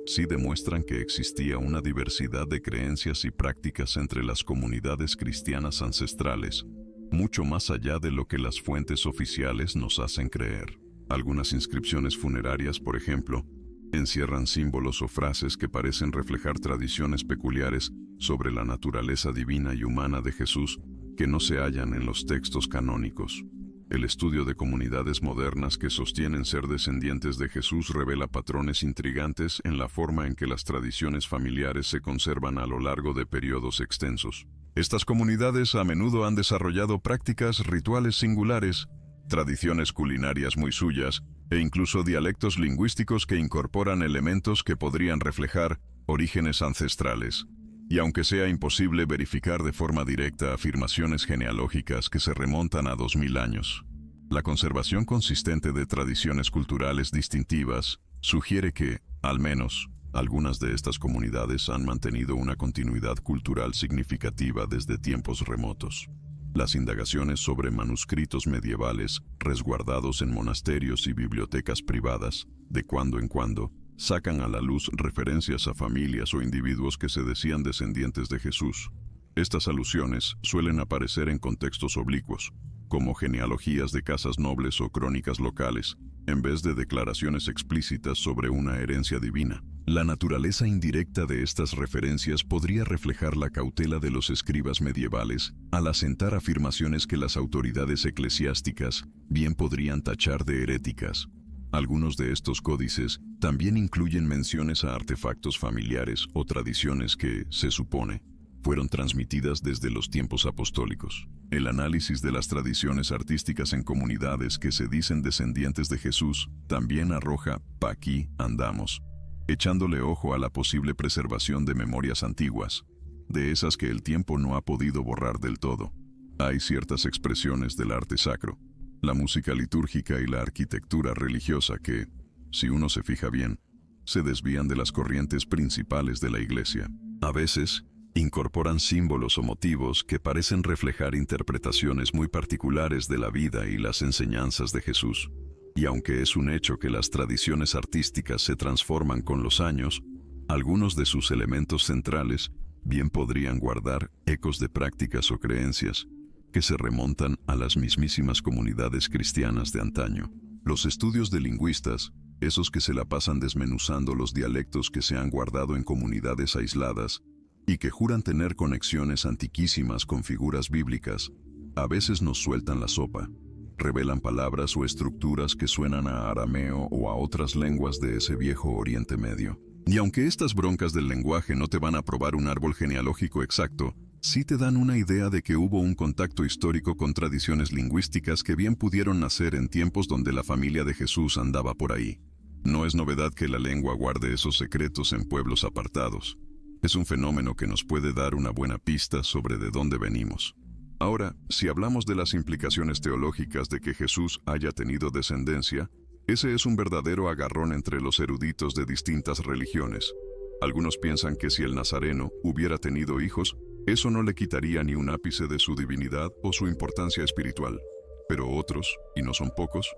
sí demuestran que existía una diversidad de creencias y prácticas entre las comunidades cristianas ancestrales, mucho más allá de lo que las fuentes oficiales nos hacen creer. Algunas inscripciones funerarias, por ejemplo, encierran símbolos o frases que parecen reflejar tradiciones peculiares sobre la naturaleza divina y humana de Jesús que no se hallan en los textos canónicos. El estudio de comunidades modernas que sostienen ser descendientes de Jesús revela patrones intrigantes en la forma en que las tradiciones familiares se conservan a lo largo de periodos extensos. Estas comunidades a menudo han desarrollado prácticas rituales singulares, tradiciones culinarias muy suyas, e incluso dialectos lingüísticos que incorporan elementos que podrían reflejar orígenes ancestrales. Y aunque sea imposible verificar de forma directa afirmaciones genealógicas que se remontan a 2000 años, la conservación consistente de tradiciones culturales distintivas sugiere que, al menos, algunas de estas comunidades han mantenido una continuidad cultural significativa desde tiempos remotos. Las indagaciones sobre manuscritos medievales resguardados en monasterios y bibliotecas privadas, de cuando en cuando, sacan a la luz referencias a familias o individuos que se decían descendientes de Jesús. Estas alusiones suelen aparecer en contextos oblicuos, como genealogías de casas nobles o crónicas locales, en vez de declaraciones explícitas sobre una herencia divina. La naturaleza indirecta de estas referencias podría reflejar la cautela de los escribas medievales al asentar afirmaciones que las autoridades eclesiásticas bien podrían tachar de heréticas. Algunos de estos códices también incluyen menciones a artefactos familiares o tradiciones que, se supone, fueron transmitidas desde los tiempos apostólicos. El análisis de las tradiciones artísticas en comunidades que se dicen descendientes de Jesús también arroja "pa' aquí andamos", echándole ojo a la posible preservación de memorias antiguas, de esas que el tiempo no ha podido borrar del todo. Hay ciertas expresiones del arte sacro, la música litúrgica y la arquitectura religiosa que, si uno se fija bien, se desvían de las corrientes principales de la Iglesia. A veces, incorporan símbolos o motivos que parecen reflejar interpretaciones muy particulares de la vida y las enseñanzas de Jesús. Y aunque es un hecho que las tradiciones artísticas se transforman con los años, algunos de sus elementos centrales bien podrían guardar ecos de prácticas o creencias que se remontan a las mismísimas comunidades cristianas de antaño. Los estudios de lingüistas, esos que se la pasan desmenuzando los dialectos que se han guardado en comunidades aisladas y que juran tener conexiones antiquísimas con figuras bíblicas, a veces nos sueltan la sopa. Revelan palabras o estructuras que suenan a arameo o a otras lenguas de ese viejo Oriente Medio. Y aunque estas broncas del lenguaje no te van a probar un árbol genealógico exacto, sí te dan una idea de que hubo un contacto histórico con tradiciones lingüísticas que bien pudieron nacer en tiempos donde la familia de Jesús andaba por ahí. No es novedad que la lengua guarde esos secretos en pueblos apartados. Es un fenómeno que nos puede dar una buena pista sobre de dónde venimos. Ahora, si hablamos de las implicaciones teológicas de que Jesús haya tenido descendencia, ese es un verdadero agarrón entre los eruditos de distintas religiones. Algunos piensan que si el nazareno hubiera tenido hijos, eso no le quitaría ni un ápice de su divinidad o su importancia espiritual. Pero otros, y no son pocos,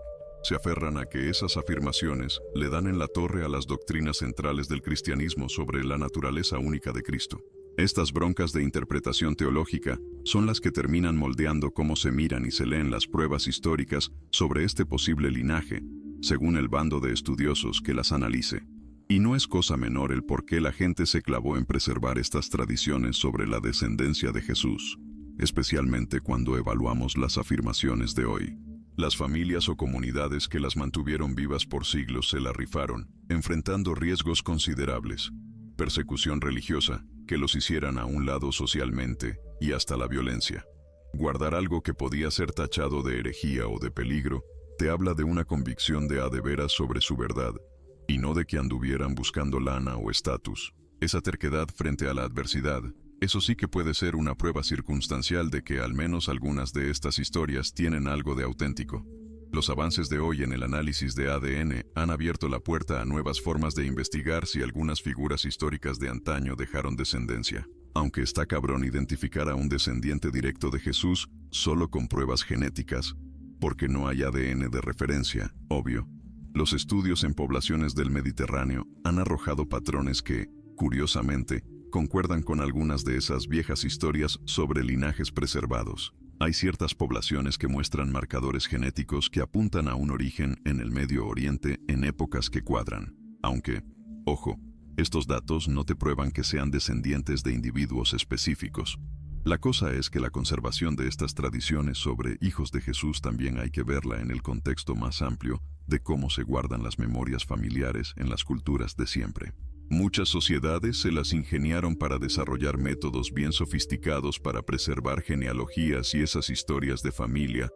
se aferran a que esas afirmaciones le dan en la torre a las doctrinas centrales del cristianismo sobre la naturaleza única de Cristo. Estas broncas de interpretación teológica son las que terminan moldeando cómo se miran y se leen las pruebas históricas sobre este posible linaje, según el bando de estudiosos que las analice. Y no es cosa menor el por qué la gente se clavó en preservar estas tradiciones sobre la descendencia de Jesús, especialmente cuando evaluamos las afirmaciones de hoy. Las familias o comunidades que las mantuvieron vivas por siglos se la rifaron, enfrentando riesgos considerables, persecución religiosa, que los hicieran a un lado socialmente, y hasta la violencia. Guardar algo que podía ser tachado de herejía o de peligro te habla de una convicción de a de veras sobre su verdad, y no de que anduvieran buscando lana o estatus. Esa terquedad frente a la adversidad, eso sí que puede ser una prueba circunstancial de que al menos algunas de estas historias tienen algo de auténtico. Los avances de hoy en el análisis de ADN han abierto la puerta a nuevas formas de investigar si algunas figuras históricas de antaño dejaron descendencia. Aunque está cabrón identificar a un descendiente directo de Jesús solo con pruebas genéticas, porque no hay ADN de referencia, obvio. Los estudios en poblaciones del Mediterráneo han arrojado patrones que, curiosamente, concuerdan con algunas de esas viejas historias sobre linajes preservados. Hay ciertas poblaciones que muestran marcadores genéticos que apuntan a un origen en el Medio Oriente en épocas que cuadran. Aunque, ojo, estos datos no te prueban que sean descendientes de individuos específicos. La cosa es que la conservación de estas tradiciones sobre hijos de Jesús también hay que verla en el contexto más amplio de cómo se guardan las memorias familiares en las culturas de siempre. Muchas sociedades se las ingeniaron para desarrollar métodos bien sofisticados para preservar genealogías y esas historias de familia,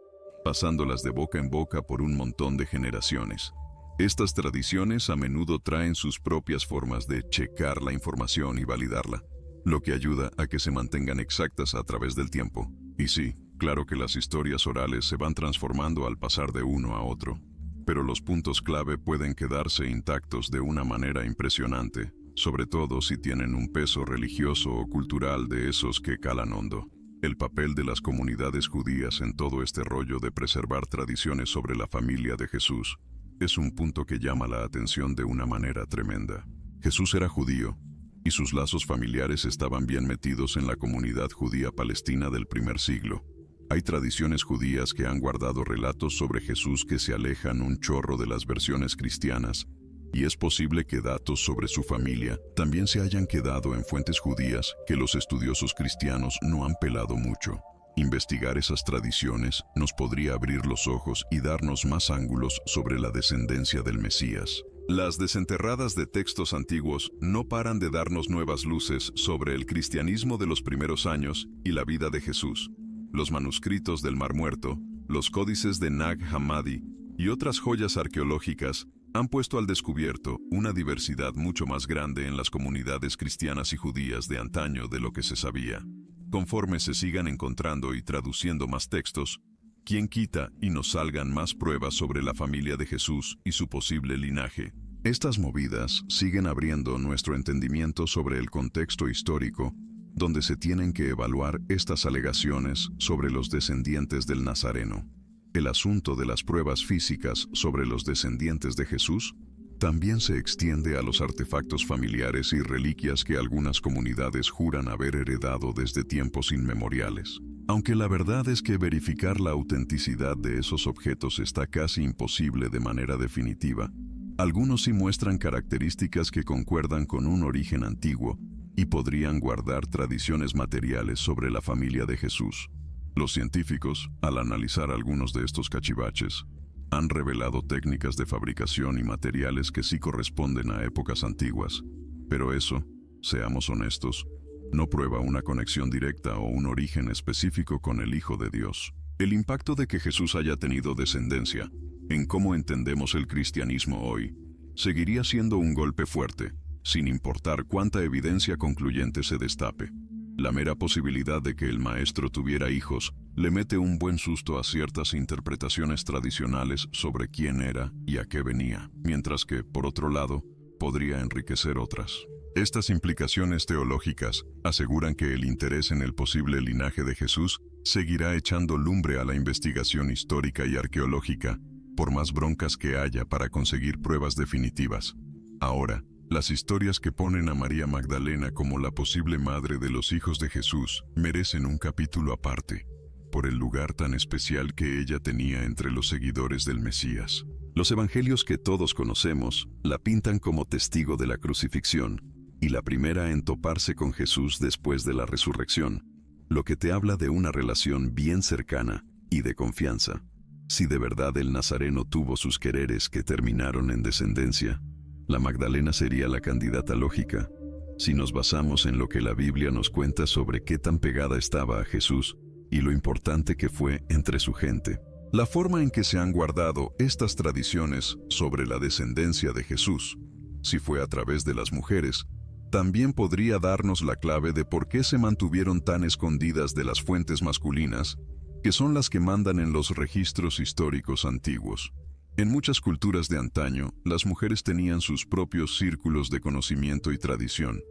pasándolas de boca en boca por un montón de generaciones. Estas tradiciones a menudo traen sus propias formas de checar la información y validarla, lo que ayuda a que se mantengan exactas a través del tiempo. Y sí, claro que las historias orales se van transformando al pasar de uno a otro, pero los puntos clave pueden quedarse intactos de una manera impresionante, sobre todo si tienen un peso religioso o cultural de esos que calan hondo. El papel de las comunidades judías en todo este rollo de preservar tradiciones sobre la familia de Jesús es un punto que llama la atención de una manera tremenda. Jesús era judío, y sus lazos familiares estaban bien metidos en la comunidad judía palestina del primer siglo. Hay tradiciones judías que han guardado relatos sobre Jesús que se alejan un chorro de las versiones cristianas, y es posible que datos sobre su familia también se hayan quedado en fuentes judías que los estudiosos cristianos no han pelado mucho. Investigar esas tradiciones nos podría abrir los ojos y darnos más ángulos sobre la descendencia del Mesías. Las desenterradas de textos antiguos no paran de darnos nuevas luces sobre el cristianismo de los primeros años y la vida de Jesús. Los manuscritos del Mar Muerto, los códices de Nag Hammadi y otras joyas arqueológicas han puesto al descubierto una diversidad mucho más grande en las comunidades cristianas y judías de antaño de lo que se sabía. Conforme se sigan encontrando y traduciendo más textos, ¿quién quita y nos salgan más pruebas sobre la familia de Jesús y su posible linaje? Estas movidas siguen abriendo nuestro entendimiento sobre el contexto histórico, donde se tienen que evaluar estas alegaciones sobre los descendientes del Nazareno. El asunto de las pruebas físicas sobre los descendientes de Jesús también se extiende a los artefactos familiares y reliquias que algunas comunidades juran haber heredado desde tiempos inmemoriales. Aunque la verdad es que verificar la autenticidad de esos objetos está casi imposible de manera definitiva, algunos sí muestran características que concuerdan con un origen antiguo y podrían guardar tradiciones materiales sobre la familia de Jesús. Los científicos, al analizar algunos de estos cachivaches, han revelado técnicas de fabricación y materiales que sí corresponden a épocas antiguas, pero eso, seamos honestos, no prueba una conexión directa o un origen específico con el Hijo de Dios. El impacto de que Jesús haya tenido descendencia en cómo entendemos el cristianismo hoy seguiría siendo un golpe fuerte, sin importar cuánta evidencia concluyente se destape. La mera posibilidad de que el maestro tuviera hijos le mete un buen susto a ciertas interpretaciones tradicionales sobre quién era y a qué venía, mientras que, por otro lado, podría enriquecer otras. Estas implicaciones teológicas aseguran que el interés en el posible linaje de Jesús seguirá echando lumbre a la investigación histórica y arqueológica, por más broncas que haya para conseguir pruebas definitivas. Ahora, las historias que ponen a María Magdalena como la posible madre de los hijos de Jesús merecen un capítulo aparte, por el lugar tan especial que ella tenía entre los seguidores del Mesías. Los evangelios que todos conocemos la pintan como testigo de la crucifixión y la primera en toparse con Jesús después de la resurrección, lo que te habla de una relación bien cercana y de confianza. Si de verdad el Nazareno tuvo sus quereres que terminaron en descendencia, la Magdalena sería la candidata lógica, si nos basamos en lo que la Biblia nos cuenta sobre qué tan pegada estaba a Jesús y lo importante que fue entre su gente. La forma en que se han guardado estas tradiciones sobre la descendencia de Jesús, si fue a través de las mujeres, también podría darnos la clave de por qué se mantuvieron tan escondidas de las fuentes masculinas, que son las que mandan en los registros históricos antiguos. En muchas culturas de antaño, las mujeres tenían sus propios círculos de conocimiento y tradición,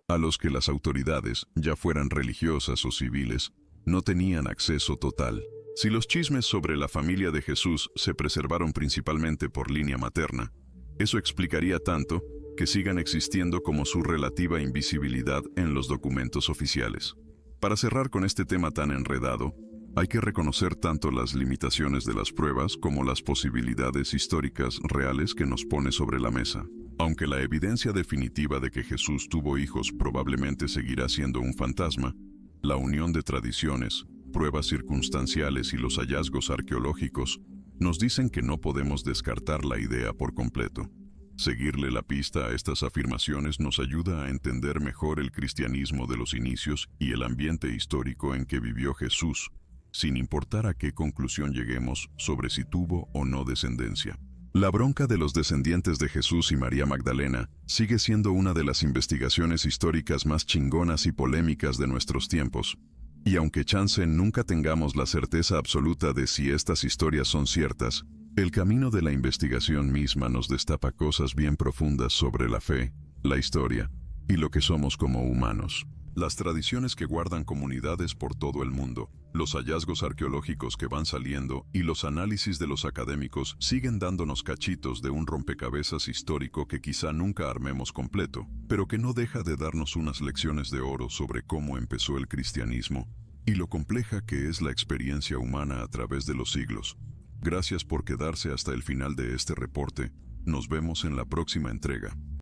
a los que las autoridades, ya fueran religiosas o civiles, no tenían acceso total. Si los chismes sobre la familia de Jesús se preservaron principalmente por línea materna, eso explicaría tanto que sigan existiendo como su relativa invisibilidad en los documentos oficiales. Para cerrar con este tema tan enredado, hay que reconocer tanto las limitaciones de las pruebas como las posibilidades históricas reales que nos pone sobre la mesa. Aunque la evidencia definitiva de que Jesús tuvo hijos probablemente seguirá siendo un fantasma, la unión de tradiciones, pruebas circunstanciales y los hallazgos arqueológicos nos dicen que no podemos descartar la idea por completo. Seguirle la pista a estas afirmaciones nos ayuda a entender mejor el cristianismo de los inicios y el ambiente histórico en que vivió Jesús, sin importar a qué conclusión lleguemos sobre si tuvo o no descendencia. La bronca de los descendientes de Jesús y María Magdalena sigue siendo una de las investigaciones históricas más chingonas y polémicas de nuestros tiempos. Y aunque chance nunca tengamos la certeza absoluta de si estas historias son ciertas, el camino de la investigación misma nos destapa cosas bien profundas sobre la fe, la historia y lo que somos como humanos. Las tradiciones que guardan comunidades por todo el mundo, los hallazgos arqueológicos que van saliendo y los análisis de los académicos siguen dándonos cachitos de un rompecabezas histórico que quizá nunca armemos completo, pero que no deja de darnos unas lecciones de oro sobre cómo empezó el cristianismo y lo compleja que es la experiencia humana a través de los siglos. Gracias por quedarse hasta el final de este reporte. Nos vemos en la próxima entrega.